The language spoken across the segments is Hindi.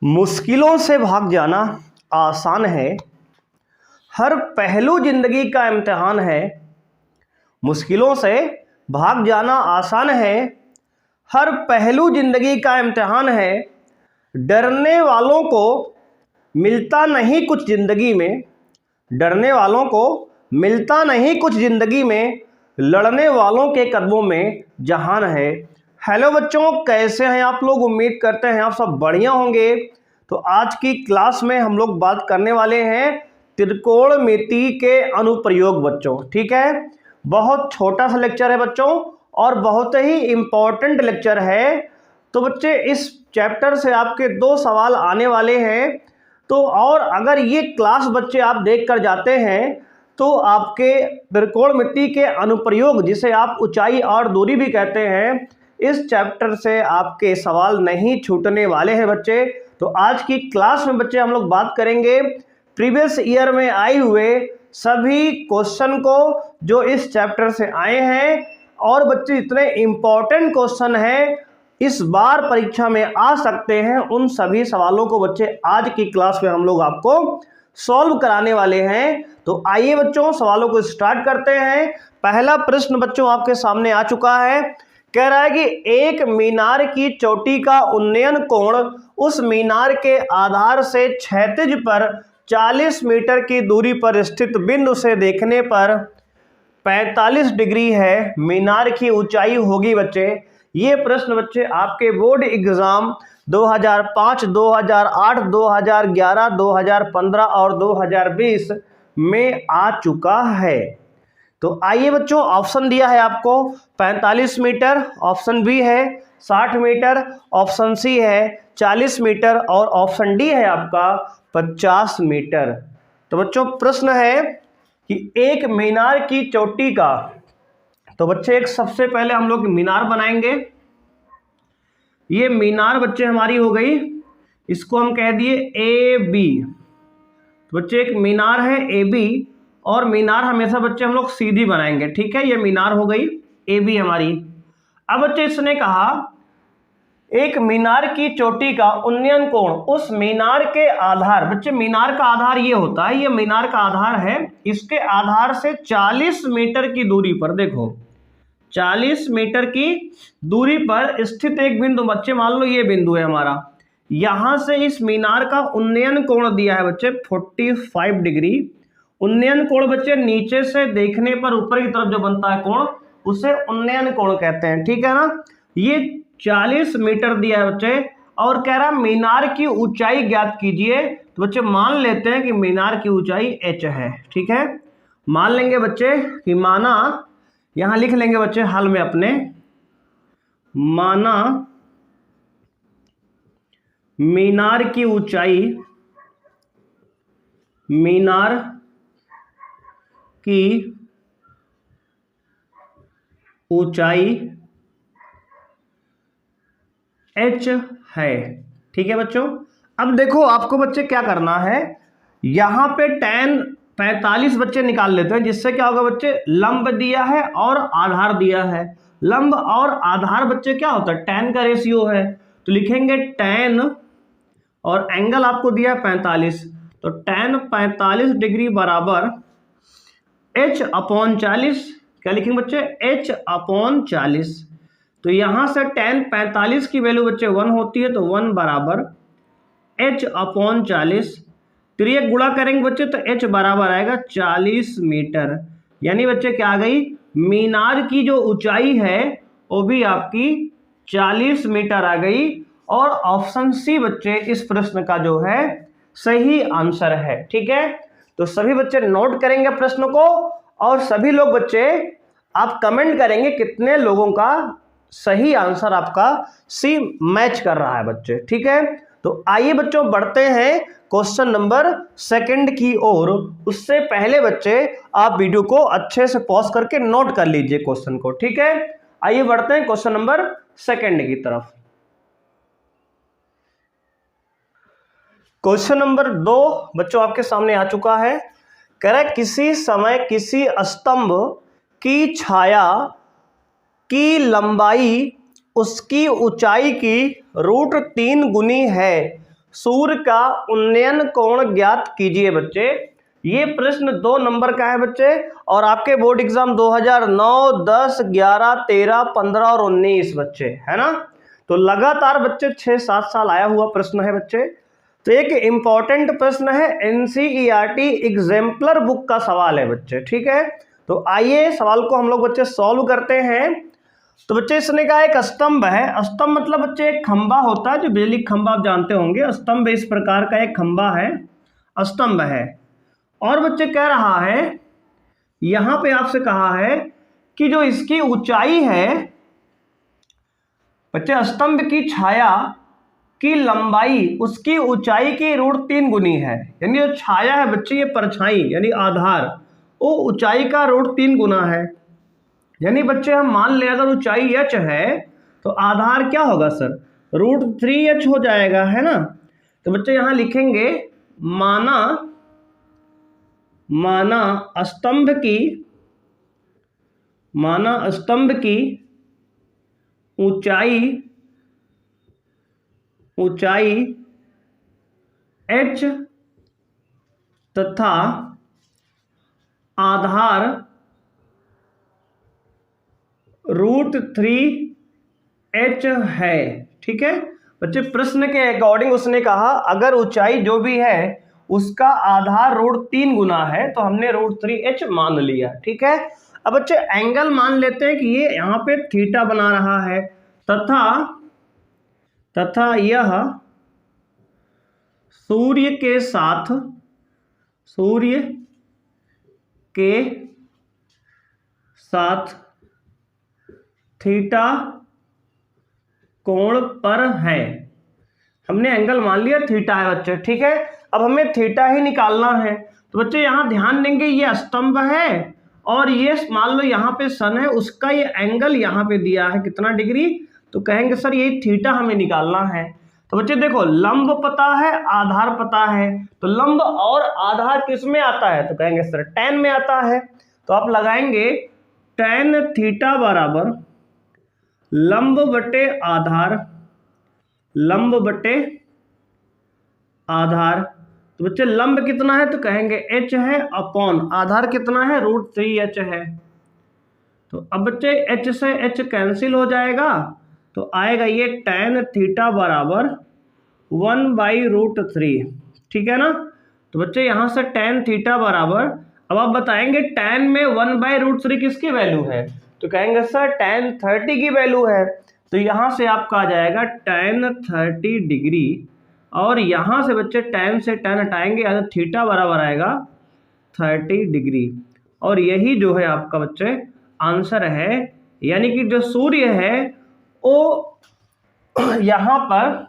मुश्किलों से भाग जाना आसान है, हर पहलू जिंदगी का इम्तिहान है। मुश्किलों से भाग जाना आसान है, हर पहलू जिंदगी का इम्तिहान है। डरने वालों को मिलता नहीं कुछ जिंदगी में, डरने वालों को मिलता नहीं कुछ जिंदगी में, लड़ने वालों के कदमों में जहान है। हेलो बच्चों, कैसे हैं आप लोग? उम्मीद करते हैं आप सब बढ़िया होंगे। तो आज की क्लास में हम लोग बात करने वाले हैं त्रिकोणमिति के अनुप्रयोग बच्चों। ठीक है, बहुत छोटा सा लेक्चर है बच्चों और बहुत ही इम्पोर्टेंट लेक्चर है। तो बच्चे इस चैप्टर से आपके 2 सवाल आने वाले हैं। तो और अगर ये क्लास बच्चे आप देख कर जाते हैं तो आपके त्रिकोणमिति के अनुप्रयोग, जिसे आप ऊंचाई और दूरी भी कहते हैं, इस चैप्टर से आपके सवाल नहीं छूटने वाले हैं बच्चे। तो आज की क्लास में बच्चे हम लोग बात करेंगे प्रीवियस ईयर में आए हुए सभी क्वेश्चन को जो इस चैप्टर से आए हैं, और बच्चे इतने इम्पोर्टेंट क्वेश्चन हैं इस बार परीक्षा में आ सकते हैं, उन सभी सवालों को बच्चे आज की क्लास में हम लोग आपको सॉल्व कराने वाले हैं। तो आइए बच्चों सवालों को स्टार्ट करते हैं। पहला प्रश्न बच्चों आपके सामने आ चुका है। कह रहा है कि एक मीनार की चोटी का उन्नयन कोण उस मीनार के आधार से क्षैतिज पर 40 मीटर की दूरी पर स्थित बिंदु से देखने पर 45 डिग्री है। मीनार की ऊंचाई होगी बच्चे। ये प्रश्न बच्चे आपके बोर्ड एग्जाम 2005, 2008, 2011, 2015 और 2020 में आ चुका है। तो आइए बच्चों, ऑप्शन दिया है आपको 45 मीटर, ऑप्शन बी है 60 मीटर, ऑप्शन सी है 40 मीटर और ऑप्शन डी है आपका 50 मीटर। तो बच्चों प्रश्न है कि एक मीनार की चोटी का, तो बच्चे एक सबसे पहले हम लोग मीनार बनाएंगे। ये मीनार बच्चे हमारी हो गई, इसको हम कह दिए ए बी। तो बच्चे एक मीनार है ए बी, और मीनार हमेशा बच्चे हम लोग सीधी बनाएंगे। ठीक है, ये मीनार हो गई ए बी हमारी। अब बच्चे इसने कहा एक मीनार की चोटी का उन्नयन कोण उस मीनार के आधार, बच्चे मीनार का आधार ये होता है, ये मीनार का आधार है, इसके आधार से 40 मीटर की दूरी पर, देखो 40 मीटर की दूरी पर स्थित एक बिंदु, बच्चे मान लो ये बिंदु है हमारा, यहां से इस मीनार का उन्नयन कोण दिया है बच्चे 45 डिग्री। उन्नयन कोण बच्चे नीचे से देखने पर ऊपर की तरफ जो बनता है कोण, उसे उन्नयन कोण कहते हैं। ठीक है ना, ये 40 मीटर दिया है बच्चे, और कह रहा मीनार की ऊंचाई ज्ञात कीजिए। तो बच्चे मान लेते हैं कि मीनार की ऊंचाई h है। ठीक है, मान लेंगे बच्चे कि माना, यहां लिख लेंगे बच्चे हल में अपने, माना मीनार की ऊंचाई, मीनार की ऊंचाई h है। ठीक है बच्चों, अब देखो आपको बच्चे क्या करना है, यहां पे tan 45 बच्चे निकाल लेते हैं, जिससे क्या होगा बच्चे, लंब दिया है और आधार दिया है। लंब और आधार बच्चे क्या होता है, tan का रेशियो है। तो लिखेंगे tan, और एंगल आपको दिया है 45, तो tan 45 डिग्री बराबर h अपॉन 40। क्या लिखेंगे बच्चे, h अपॉन 40। तो यहां से tan 45 की वैल्यू बच्चे 1 होती है, तो 1 बराबर h अपॉन 40। फिर ये गुणा करेंगे बच्चे तो h बराबर आएगा 40 मीटर। यानी बच्चे क्या आ गई, मीनार की जो ऊंचाई है वो भी आपकी 40 मीटर आ गई। और ऑप्शन सी बच्चे इस प्रश्न का जो है सही आंसर है। ठीक है, तो सभी बच्चे नोट करेंगे प्रश्न को, और सभी लोग बच्चे आप कमेंट करेंगे कितने लोगों का सही आंसर आपका सी मैच कर रहा है बच्चे। ठीक है, तो आइए बच्चों बढ़ते हैं क्वेश्चन नंबर 2 की ओर। उससे पहले बच्चे आप वीडियो को अच्छे से पॉज करके नोट कर लीजिए क्वेश्चन को। ठीक है, आइए बढ़ते हैं क्वेश्चन नंबर 2 की तरफ। क्वेश्चन नंबर 2 बच्चों आपके सामने आ चुका है। कह रहा है किसी समय किसी स्तंभ की छाया की लंबाई उसकी ऊंचाई की √3 गुनी है, सूर्य का उन्नयन कोण ज्ञात कीजिए बच्चे। ये प्रश्न 2 नंबर का है बच्चे, और आपके बोर्ड एग्जाम 2009, 10, 11, 13, 15 और 19 बच्चे, है ना। तो लगातार बच्चे 6-7 साल आया हुआ प्रश्न है बच्चे। तो एक इंपॉर्टेंट प्रश्न है, एनसीईआरटी एग्जाम्पलर बुक का सवाल है बच्चे, ठीक है। तो आइए सवाल को हम लोग बच्चे सॉल्व करते हैं। तो बच्चे इसने कहा एक स्तंभ है, स्तंभ मतलब बच्चे एक खंबा होता है, जो बिजली खंबा आप जानते होंगे। स्तंभ इस प्रकार का एक खंबा है, स्तंभ है। और बच्चे कह रहा है, यहां पे आपसे कहा है कि जो इसकी ऊंचाई है बच्चे, स्तंभ की छाया की लंबाई उसकी ऊंचाई की √3 गुनी है। यानी जो छाया है बच्चे, ये परछाई यानी आधार, वो ऊंचाई का √3 गुना है। यानी बच्चे हम मान लें अगर ऊंचाई h है तो आधार क्या होगा सर, √3h हो जाएगा, है ना। तो बच्चे यहां लिखेंगे माना स्तंभ की ऊंचाई h तथा आधार √3h है, ठीक है बच्चे। प्रश्न के अकॉर्डिंग उसने कहा अगर ऊंचाई जो भी है उसका आधार √3 गुना है, तो हमने √3h मान लिया, ठीक है। अब बच्चे एंगल मान लेते हैं कि ये यहाँ पे थीटा बना रहा है, तथा यह सूर्य के साथ थीटा कोण पर है। हमने एंगल मान लिया थीटा है बच्चे, ठीक है। अब हमें थीटा ही निकालना है। तो बच्चे यहां ध्यान देंगे, ये स्तंभ है और ये मान लो यहाँ पे सन है, उसका ये एंगल यहाँ पे दिया है कितना डिग्री, तो कहेंगे सर ये थीटा हमें निकालना है। तो बच्चे देखो, लंब पता है, आधार पता है, तो लंब और आधार किस में आता है, तो कहेंगे सर tan में आता है। तो आप लगाएंगे tan थीटा बराबर लंब बटे आधार। तो बच्चे लंब कितना है, तो कहेंगे h है, अपॉन आधार कितना है, √3h है। तो अब बच्चे h से h कैंसिल हो जाएगा, तो आएगा ये tan थीटा बराबर 1/√3, ठीक है ना। तो बच्चे यहां से tan थीटा बराबर, अब आप बताएंगे tan में 1/√3 किसकी वैल्यू है, तो कहेंगे सर tan 30 की वैल्यू है। तो यहां से आपका आ जाएगा tan 30 डिग्री, और यहां से बच्चे tan से tan हटाएंगे, यानी थीटा बराबर आएगा 30 डिग्री। और यही जो है आपका बच्चे आंसर है, यानी कि जो सूर्य है वो यहां पर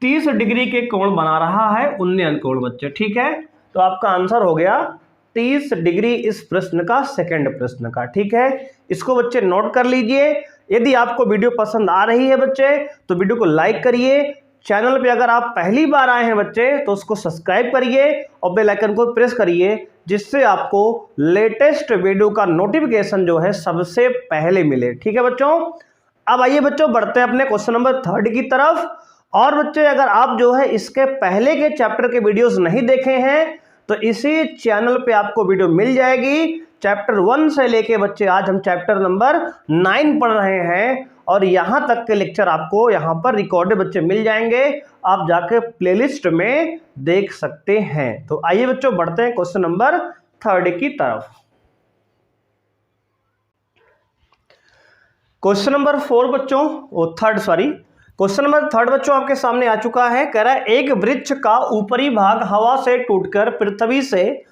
30 डिग्री के कोण बना रहा है, उन्नयन कोण बच्चे, ठीक है। तो आपका आंसर हो गया 30 डिग्री इस प्रश्न का, सेकंड प्रश्न का, ठीक है। इसको बच्चे नोट कर लीजिए। यदि आपको वीडियो पसंद आ रही है बच्चे तो वीडियो को लाइक करिए। चैनल पे अगर आप पहली बार आए हैं बच्चे तो उसको सब्सक्राइब करिए और बेल आइकन को प्रेस करिए, जिससे आपको लेटेस्ट वीडियो का नोटिफिकेशन जो है सबसे पहले मिले, ठीक है बच्चों। अब आइए बच्चों बढ़ते हैं अपने क्वेश्चन नंबर 3 की तरफ। और बच्चे अगर आप जो है इसके पहले के चैप्टर के वीडियोस नहीं देखे हैं तो इसी चैनल पे आपको वीडियो मिल जाएगी। चैप्टर 1 से लेके बच्चे आज हम चैप्टर नंबर 9 पढ़ रहे हैं, और यहां तक के लेक्चर आपको यहां पर रिकॉर्डेड बच्चे मिल जाएंगे, आप जाके प्लेलिस्ट में देख सकते हैं। तो आइए बच्चों बढ़ते हैं क्वेश्चन नंबर 3 की तरफ। क्वेश्चन नंबर 4 बच्चों, क्वेश्चन नंबर 3 बच्चों आपके सामने आ चुका है। कह रहा है एक वृक्ष का ऊपरी भाग हवा से टूटकर पृथ्वी से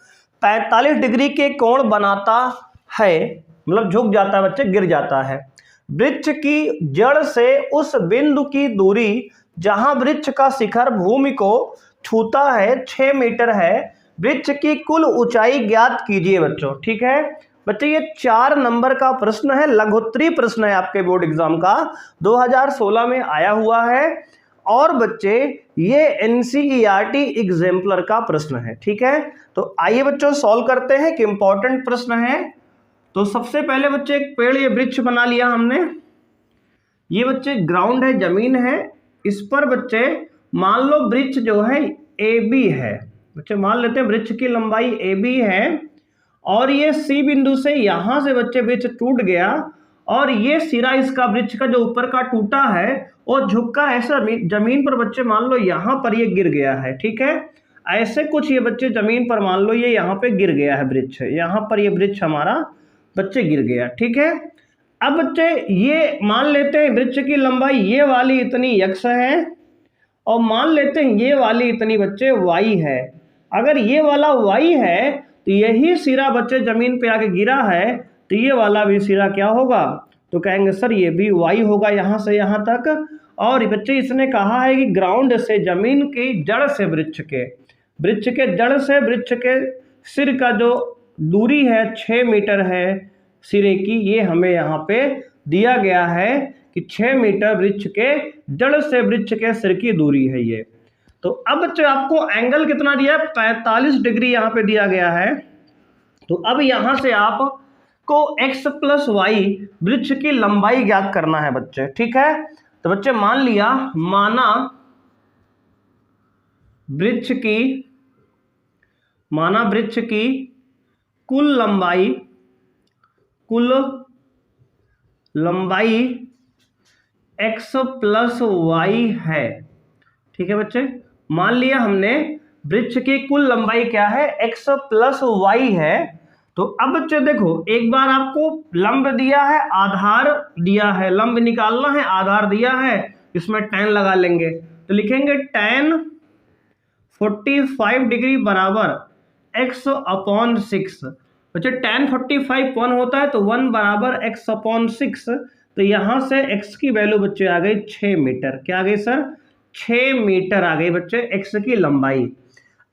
45 डिग्री के कोण बनाता है, मतलब झुक जाता है बच्चे, गिर जाता है। वृक्ष की जड़ से उस बिंदु की दूरी जहां वृक्ष का शिखर भूमि को छूता है 6 मीटर है। वृक्ष की कुल ऊंचाई ज्ञात कीजिए बच्चों, ठीक है बच्चे। ये 4 नंबर का प्रश्न है, लघुत्तरीय प्रश्न है, आपके बोर्ड एग्जाम का 2016 में आया हुआ है। और बच्चे ये एनसीईआरटी एग्जाम्पलर का प्रश्न है, ठीक है। तो आइए बच्चों सॉल्व करते हैं कि इंपॉर्टेंट प्रश्न है। तो सबसे पहले बच्चे एक पेड़, ये वृक्ष बना लिया हमने। ये बच्चे ग्राउंड है, जमीन है, इस पर बच्चे मान लो वृक्ष जो है AB है बच्चे, मान लेते हैं वृक्ष की लंबाई AB है और ये C बिंदु से यहां से बच्चे वृक्ष टूट गया और ये सिरा इसका वृक्ष का जो ऊपर का टूटा है वो झुककर ऐसा जमीन पर बच्चे मान लो यहां पर ये गिर गया है। ठीक है, ऐसे कुछ ये बच्चे जमीन पर मान लो ये यहाँ पे गिर गया है वृक्ष, यहाँ पर ये वृक्ष हमारा बच्चे गिर गया। ठीक है, अब बच्चे ये मान लेते हैं वृक्ष की लंबाई ये वाली इतनी x है और मान लेते हैं ये वाली इतनी बच्चे y है। अगर ये वाला y है तो यही सिरा बच्चे जमीन पे आके गिरा है तो ये वाला भी सिरा क्या होगा, तो कहेंगे सर ये भी y होगा यहाँ से यहाँ तक। और बच्चे इसने कहा है कि ग्राउंड से जमीन की जड़ से वृक्ष के जड़ से वृक्ष के सिर का जो दूरी है 6 मीटर है सिरे की, ये हमें यहाँ पे दिया गया है कि 6 मीटर वृक्ष के जड़ से वृक्ष के सिर की दूरी है ये। तो अब बच्चे आपको एंगल कितना दिया है, 45 डिग्री यहाँ पे दिया गया है। तो अब यहाँ से आपको x + y वृक्ष की लंबाई ज्ञात करना है बच्चे। ठीक है, तो बच्चे मान लिया, माना वृक्ष की कुल लंबाई x + y है। ठीक है बच्चे, मान लिया हमने वृक्ष की कुल लंबाई क्या है, x + y है। तो अब बच्चे देखो, एक बार आपको लंब दिया है, आधार दिया है, लंब निकालना है, आधार दिया है, इसमें tan लगा लेंगे तो लिखेंगे tan 45 डिग्री बराबर x/6। बच्चे tan 45 1 होता है तो 1 बराबर x/6। तो यहां से x की वैल्यू बच्चे आ गई 6 मीटर। क्या आ गई सर, 6 मीटर आ गई बच्चे x की लंबाई।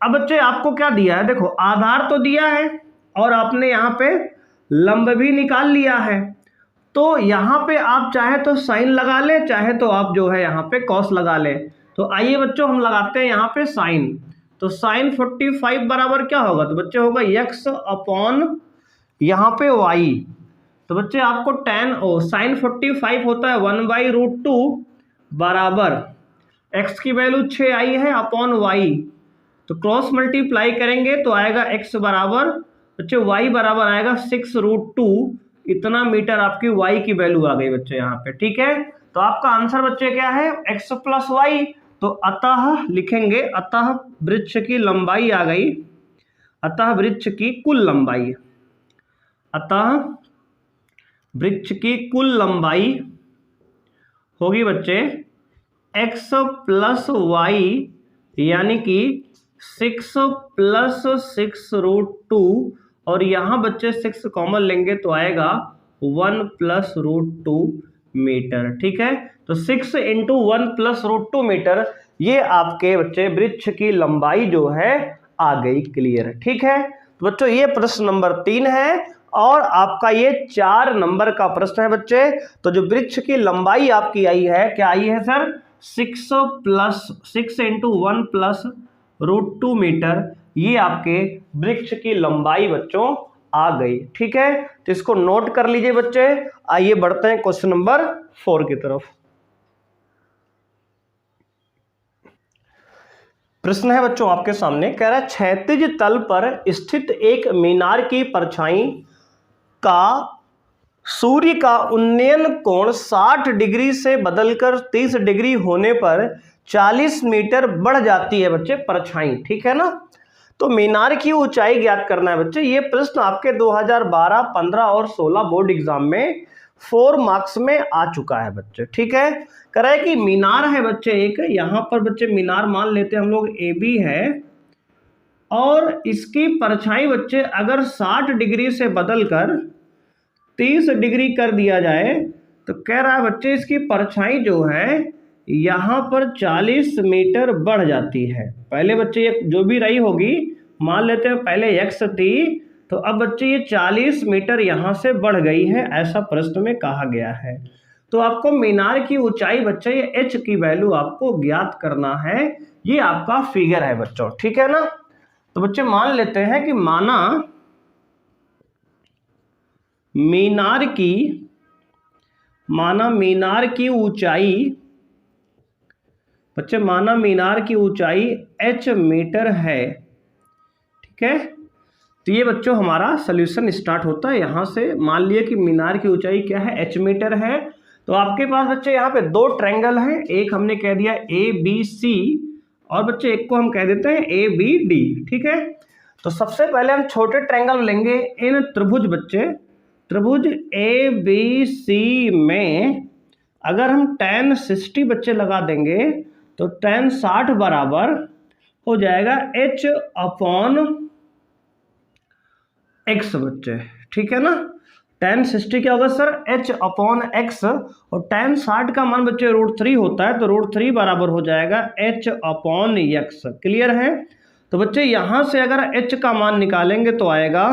अब बच्चे आपको क्या दिया है, देखो आधार तो दिया है और आपने यहाँ पे लंब भी निकाल लिया है। तो यहाँ पे आप चाहे तो साइन लगा लें, चाहे तो आप जो है यहाँ पे कॉस लगा लें। तो आइए बच्चों हम लगाते हैं यहाँ पे साइन। तो साइन 45 बराबर क्या होगा, तो बच्चे होगा x/ यहाँ पे y। तो बच्चे आपको साइन 45 होता है 1/√2 बराबर x की वैल्यू 6 आई है अपॉन y। तो क्रॉस मल्टीप्लाई करेंगे तो आएगा x बराबर बच्चे y बराबर आएगा 6√2। इतना मीटर आपकी y की वैल्यू आ गई बच्चे यहाँ पे। ठीक है, तो आपका आंसर बच्चे क्या है, x + y। तो अतः लिखेंगे, अतः वृक्ष की लंबाई आ गई, अतः वृक्ष की कुल लंबाई, अतः वृक्ष की कुल लंबाई होगी बच्चे x + y यानी कि 6 + 6√2 और यहाँ बच्चे 6 कॉमन लेंगे तो आएगा 1 + √2 मीटर। ठीक है, तो 6 × 1 + √2 मीटर ये आपके बच्चे वृक्ष की लंबाई जो है आ गई। क्लियर। ठीक है, तो बच्चों ये प्रश्न नंबर 3 है और आपका ये 4 नंबर का प्रश्न है बच्चे। तो जो वृक्ष की लंबाई आपकी आई है, क्या आई है सर, 6 × 1 + √2 मीटर, ये आपके वृक्ष की लंबाई बच्चों आ गई। ठीक है, तो इसको नोट कर लीजिए बच्चे। आइए बढ़ते हैं क्वेश्चन नंबर 4 की तरफ। प्रश्न है बच्चों आपके सामने, कह रहा है क्षैतिज तल पर स्थित एक मीनार की परछाई का सूर्य का उन्नयन कोण 60 डिग्री से बदलकर 30 डिग्री होने पर 40 मीटर बढ़ जाती है बच्चे परछाई। ठीक है ना, तो मीनार की ऊंचाई ज्ञात करना है बच्चे। ये प्रश्न आपके 2012, 15 और 16 बोर्ड एग्जाम में 4 मार्क्स में आ चुका है बच्चे। ठीक है, कह रहा है कि मीनार है बच्चे एक, यहाँ पर बच्चे मीनार मान लेते हैं हम लोग AB है और इसकी परछाई बच्चे अगर 60 डिग्री से बदलकर 30 डिग्री कर दिया जाए तो कह रहा है बच्चे इसकी परछाई जो है यहाँ पर 40 मीटर बढ़ जाती है। पहले बच्चे ये जो भी रही होगी मान लेते हैं पहले x थी, तो अब बच्चे ये 40 मीटर यहाँ से बढ़ गई है, ऐसा प्रश्न में कहा गया है। तो आपको मीनार की ऊंचाई बच्चे ये h की वैल्यू आपको ज्ञात करना है। ये आपका फिगर है बच्चों। ठीक है ना, तो बच्चे मान लेते हैं कि माना मीनार की ऊंचाई बच्चे माना मीनार की ऊंचाई h मीटर है, ठीक है। तो ये बच्चों हमारा सोल्यूशन स्टार्ट होता है यहाँ से। मान लिया कि मीनार की ऊंचाई क्या है, h मीटर है। तो आपके पास बच्चे यहाँ पे दो ट्रायंगल हैं, एक हमने कह दिया ABC और बच्चे एक को हम कह देते हैं ABD, ठीक है। तो सबसे पहले हम छोटे ट्रायंगल लेंगे इन त्रिभुज बच्चे, त्रिभुज ABC में अगर हम tan 60 बच्चे लगा देंगे तो tan 60 बराबर हो जाएगा h अपॉन x बच्चे, ठीक है ना। tan 60 क्या होगा सर, h अपॉन x, और tan 60 का मान बच्चे √3 होता है, तो √3 बराबर हो जाएगा h अपॉन x। क्लियर है। तो बच्चे यहां से अगर h का मान निकालेंगे तो आएगा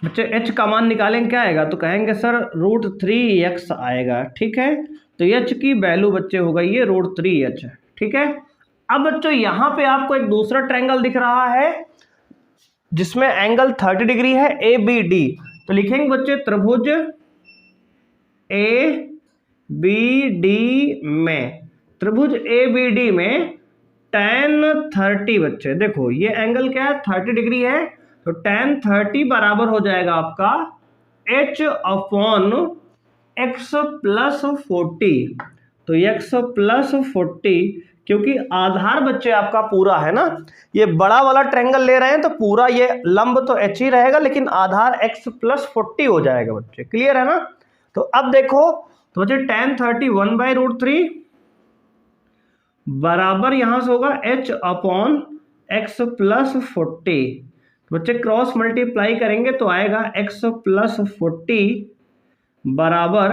बच्चे, h का मान निकालेंगे क्या आएगा, तो कहेंगे सर √3x आएगा, ठीक है। तो h की वैल्यू बच्चे हो गई ये √3h, ठीक है। अब बच्चों यहाँ पे आपको एक दूसरा ट्रायंगल दिख रहा है जिसमें एंगल 30 डिग्री है, ABD। तो लिखेंगे बच्चे त्रिभुज ABD में, त्रिभुज ABD में tan 30 बच्चे, देखो ये एंगल क्या है, 30 डिग्री है। तो tan 30 बराबर हो जाएगा आपका h अपॉन x प्लस 40। तो x प्लस 40, क्योंकि आधार बच्चे आपका पूरा है ना, ये बड़ा वाला ट्रायंगल ले रहे हैं तो पूरा ये लंब तो h ही रहेगा, लेकिन आधार x प्लस 40 हो जाएगा बच्चे। क्लियर है ना। तो अब देखो, तो बच्चे tan 30 1/√3 बराबर यहां से होगा h अपॉन x प्लस 40। बच्चे क्रॉस मल्टीप्लाई करेंगे तो आएगा x प्लस 40 बराबर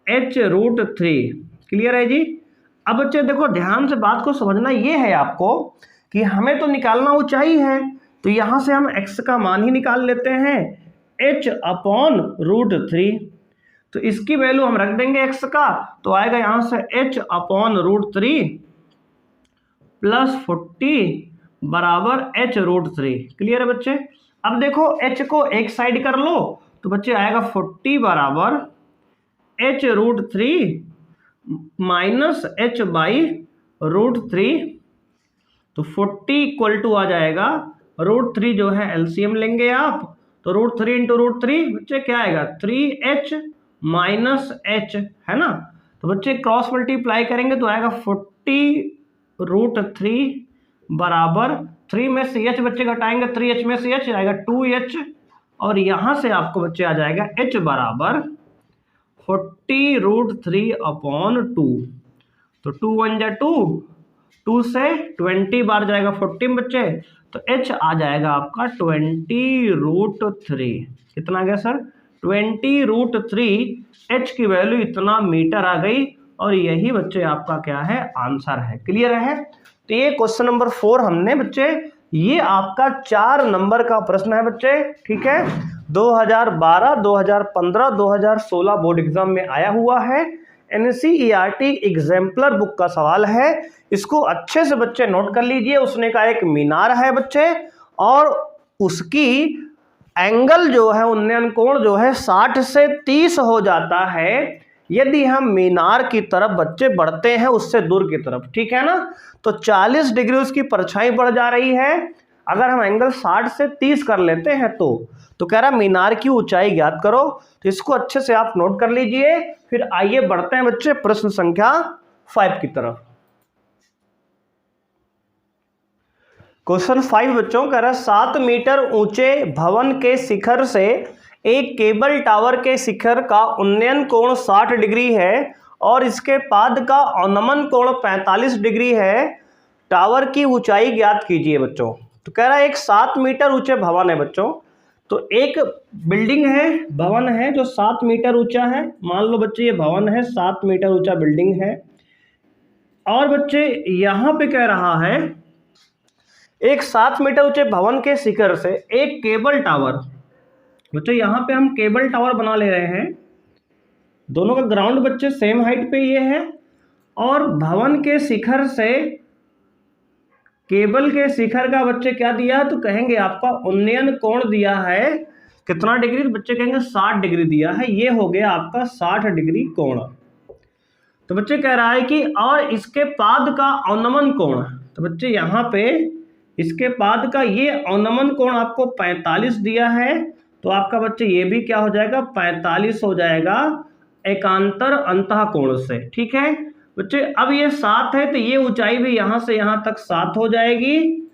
h√3। क्लियर है जी। अब बच्चे देखो ध्यान से बात को समझना, ये है आपको कि हमें तो निकालना ऊंचाई है, तो यहां से हम x का मान ही निकाल लेते हैं h अपॉन √3। तो इसकी वैल्यू हम रख देंगे x का, तो आएगा यहां से h अपॉन √3 प्लस 40 बराबर h√3। क्लियर है बच्चे। अब देखो h को एक साइड कर लो तो बच्चे आएगा 40 बराबर h√3 माइनस h बाई √3। तो 40 इक्वल टू आ जाएगा √3 जो है एलसीएम लेंगे आप, तो √3 इंटू √3 बच्चे क्या आएगा 3h माइनस h, है ना। तो बच्चे क्रॉस मल्टीप्लाई करेंगे तो आएगा 40√3 बराबर 3 में से h बच्चे घटाएंगे, 3h में से h आएगा 2h, और यहां से आपको बच्चे आ जाएगा h बराबर 40√3 अपॉन 2। तो 2 1 जा 2, 2 से 20 बार जाएगा 14 बच्चे, तो h आ जाएगा आपका 20√3। कितना आ गया सर 20√3। h की वैल्यू इतना मीटर आ गई, और यही बच्चे आपका क्या है आंसर है। क्लियर है। तो ये क्वेश्चन नंबर 4 हमने बच्चे, ये आपका 4 नंबर का प्रश्न है बच्चे, ठीक है। 2012, 2015, 2016 बोर्ड एग्जाम में आया हुआ है। NCERT एग्जाम्पलर बुक का सवाल है, इसको अच्छे से बच्चे नोट कर लीजिए। उसने का एक मीनार है बच्चे, और उसकी एंगल जो है, उन्नयन कोण जो है 60 से 30 हो जाता है यदि हम मीनार की तरफ बच्चे बढ़ते हैं उससे दूर की तरफ, ठीक है ना। तो 40 डिग्री उसकी परछाई बढ़ जा रही है। अगर हम एंगल 60 से 30 कर लेते हैं तो कह रहा मीनार की ऊंचाई ज्ञात करो। तो इसको अच्छे से आप नोट कर लीजिए। फिर आइए बढ़ते हैं बच्चे प्रश्न संख्या 5 की तरफ। क्वेश्चन 5 बच्चों कह रहा 7 मीटर ऊंचे भवन के शिखर से एक केबल टावर के शिखर का उन्नयन कोण 60 डिग्री है और इसके पाद का अवनमन कोण 45 डिग्री है। टावर की ऊंचाई ज्ञात कीजिए बच्चों। तो कह रहा है एक 7 मीटर ऊंचे भवन है बच्चों। तो एक बिल्डिंग है, भवन है जो 7 मीटर ऊंचा है। मान लो बच्चे ये भवन है, 7 मीटर ऊंचा बिल्डिंग है। और बच्चे यहां पे कह रहा है एक 7 मीटर ऊंचे भवन के शिखर से एक केबल टावर, बच्चे यहाँ पे हम केबल टावर बना ले रहे हैं। दोनों का ग्राउंड बच्चे सेम हाइट पे ये है, और भवन के शिखर से केबल के शिखर का बच्चे क्या दिया, तो कहेंगे आपका उन्नयन कोण दिया है कितना डिग्री, तो बच्चे कहेंगे 60 डिग्री दिया है। ये हो गया आपका 60 डिग्री कोण। तो बच्चे कह रहा है कि और इसके पाद का अवनमन कोण, तो बच्चे यहाँ पे इसके पाद का ये अवनमन कोण आपको 45 दिया है, तो आपका बच्चे ये भी क्या हो जाएगा 45 हो जाएगा एकांतर अंतः कोण से। ठीक है बच्चे, अब ये 7 है तो ये ऊंचाई भी यहाँ से यहाँ तक 7 हो जाएगी,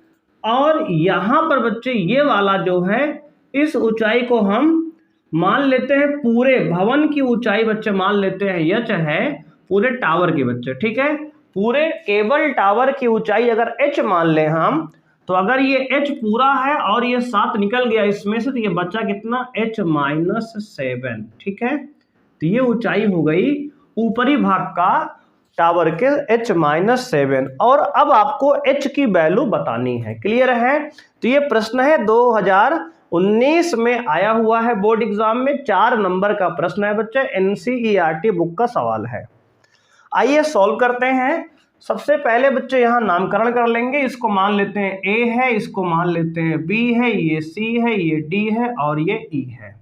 और यहाँ पर बच्चे ये वाला जो है इस ऊंचाई को हम मान लेते हैं पूरे भवन की ऊंचाई बच्चे मान लेते हैं h है पूरे टावर की बच्चे। ठीक है, पूरे केबल टावर की ऊंचाई अगर h मान लें हम, तो अगर ये h पूरा है और ये 7 निकल गया इसमें से, तो ये बचा कितना h-7। ठीक है, तो ये ऊंचाई हो गई ऊपरी भाग का टावर के h-7, और अब आपको h की वैल्यू बतानी है। क्लियर है? तो ये प्रश्न है 2019 में आया हुआ है बोर्ड एग्जाम में, 4 नंबर का प्रश्न है बच्चे, NCERT बुक का सवाल है। आइए सॉल्व करते हैं। सबसे पहले बच्चे यहाँ नामकरण कर लेंगे, इसको मान लेते हैं A है, इसको मान लेते हैं B है, ये C है, ये D है और ये E है।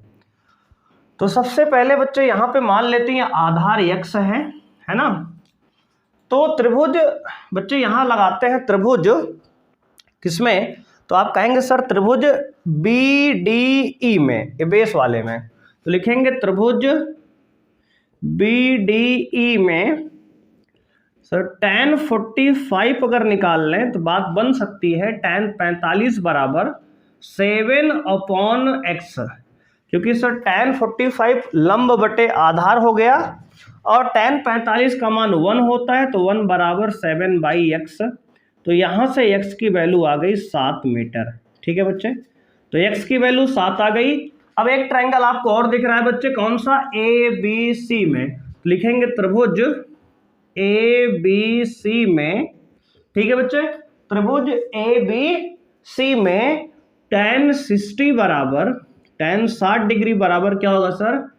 तो सबसे पहले बच्चे यहाँ पे मान लेते हैं आधार x है ना। तो त्रिभुज बच्चे यहाँ लगाते हैं त्रिभुज किसमें, तो आप कहेंगे सर त्रिभुज BDE में, ये बेस वाले में, तो लिखेंगे त्रिभुज BDE में सर tan 45 अगर निकाल लें तो बात बन सकती है tan 45 बराबर 7/x, क्योंकि सर tan 45 लंब बटे आधार हो गया और tan 45 का मान 1 होता है, तो 1 बराबर 7/x, तो यहाँ से x की वैल्यू आ गई 7 मीटर। ठीक है बच्चे, तो x की वैल्यू 7 आ गई। अब एक ट्रायंगल आपको और दिख रहा है बच्चे, कौन सा, ABC में, तो लिखेंगे त्रिभुज ABC में। ठीक है बच्चे, त्रिभुज ABC में tan 60 बराबर tan 60 डिग्री बराबर क्या होगा सर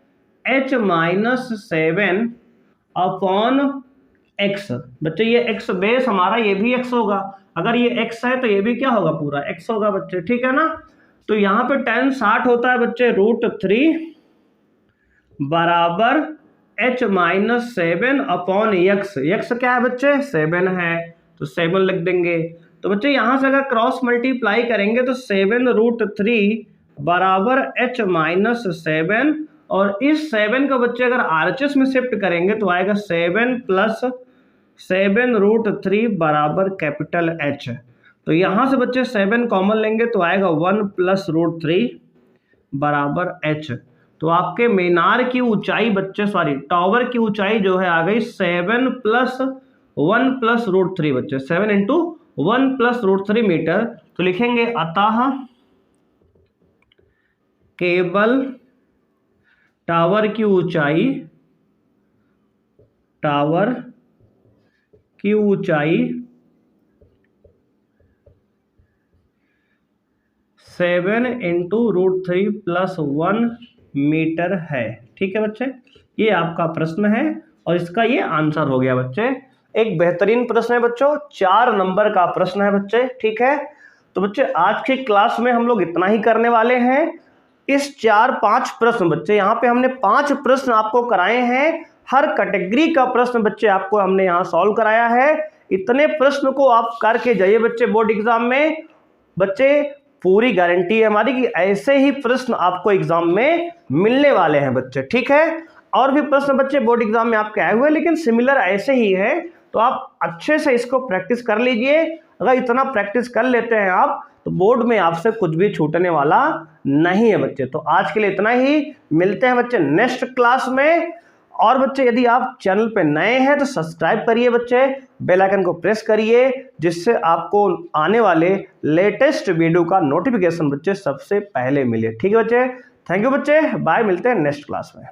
h-7/x। बच्चे ये x बेस हमारा ये भी x होगा, अगर ये x है तो ये भी क्या होगा पूरा x होगा बच्चे। ठीक है ना, तो यहाँ पे tan 60 होता है बच्चे √3 बराबर h-7/x। x क्या है बच्चे 7 है, तो 7 लिख देंगे। तो बच्चे यहाँ से अगर क्रॉस मल्टीप्लाई करेंगे तो 7√3 बराबर h-7, और इस 7 का बच्चे अगर RHS में शिफ्ट करेंगे तो आएगा 7 + 7√3 बराबर कैपिटल H। तो यहाँ से बच्चे 7 कॉमन लेंगे तो आएगा 1 + √3 बराबर H। तो आपके मीनार की ऊंचाई बच्चे टावर की ऊंचाई जो है आ गई 7 + 1 + √3 बच्चे, 7 × 1 + √3 मीटर। तो लिखेंगे अतः केबल टावर की ऊंचाई 7 × √3 + 1 मीटर है। ठीक है बच्चे, ये आपका प्रश्न है और इसका ये आंसर हो गया बच्चे। एक बेहतरीन प्रश्न है बच्चों, 4 नंबर का प्रश्न है बच्चे। ठीक है, तो बच्चे आज की क्लास में हम लोग इतना ही करने वाले हैं। इस 4-5 प्रश्न बच्चे यहाँ पे हमने 5 प्रश्न आपको कराए हैं, हर कैटेगरी का प्रश्न बच्चे आपको हमने यहाँ सॉल्व कराया है। इतने प्रश्न को आप करके जाइए बच्चे बोर्ड एग्जाम में, बच्चे पूरी गारंटी है हमारी कि ऐसे ही प्रश्न आपको एग्जाम में मिलने वाले हैं बच्चे। ठीक है, और भी प्रश्न बच्चे बोर्ड एग्जाम में आपके आए हुए लेकिन सिमिलर ऐसे ही है, तो आप अच्छे से इसको प्रैक्टिस कर लीजिए। अगर इतना प्रैक्टिस कर लेते हैं आप, तो बोर्ड में आपसे कुछ भी छूटने वाला नहीं है बच्चे। तो आज के लिए इतना ही, मिलते हैं बच्चे नेक्स्ट क्लास में। और बच्चे यदि आप चैनल पे नए हैं तो सब्सक्राइब करिए बच्चे, बेल आइकन को प्रेस करिए, जिससे आपको आने वाले लेटेस्ट वीडियो का नोटिफिकेशन बच्चे सबसे पहले मिले। ठीक है बच्चे, थैंक यू बच्चे, बाय, मिलते हैं नेक्स्ट क्लास में।